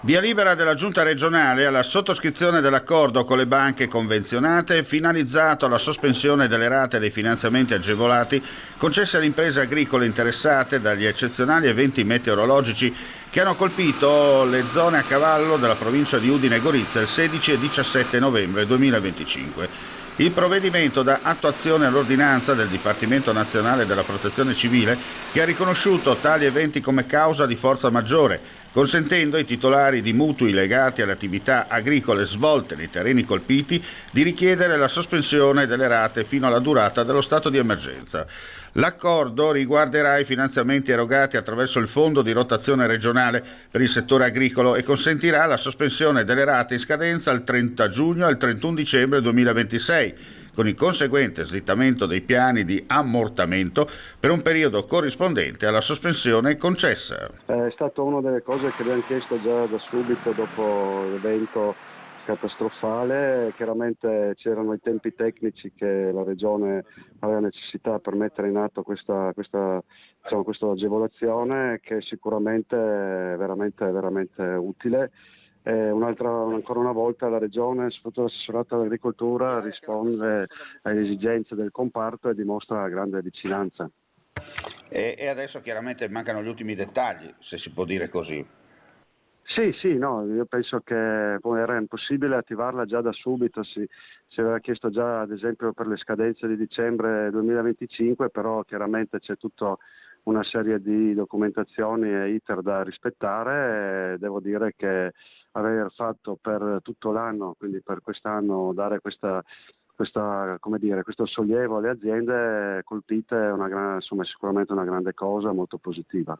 Via libera della Giunta regionale alla sottoscrizione dell'accordo con le banche convenzionate finalizzato alla sospensione delle rate dei finanziamenti agevolati concessi alle imprese agricole interessate dagli eccezionali eventi meteorologici che hanno colpito le zone a cavallo della provincia di Udine e Gorizia il 16 e 17 novembre 2025. Il provvedimento dà attuazione all'ordinanza del Dipartimento Nazionale della Protezione Civile che ha riconosciuto tali eventi come causa di forza maggiore, consentendo ai titolari di mutui legati alle attività agricole svolte nei terreni colpiti di richiedere la sospensione delle rate fino alla durata dello stato di emergenza. L'accordo riguarderà i finanziamenti erogati attraverso il Fondo di rotazione regionale per il settore agricolo e consentirà la sospensione delle rate in scadenza al 30 giugno e al 31 dicembre 2026, con il conseguente slittamento dei piani di ammortamento per un periodo corrispondente alla sospensione concessa. È stata una delle cose che abbiamo chiesto già da subito dopo l'evento catastrofale. Chiaramente c'erano i tempi tecnici che la Regione aveva necessità per mettere in atto questa agevolazione, che sicuramente è veramente utile. Ancora una volta la Regione, soprattutto l'assessorato all'agricoltura, risponde alle esigenze del comparto e dimostra grande vicinanza. E adesso chiaramente mancano gli ultimi dettagli, se si può dire così. Sì, no, io penso che poi era impossibile attivarla già da subito, si aveva chiesto già ad esempio per le scadenze di dicembre 2025, però chiaramente c'è tutta una serie di documentazioni e iter da rispettare e devo dire che aver fatto per tutto l'anno, quindi per quest'anno, dare questo sollievo alle aziende colpite è sicuramente una grande cosa, molto positiva.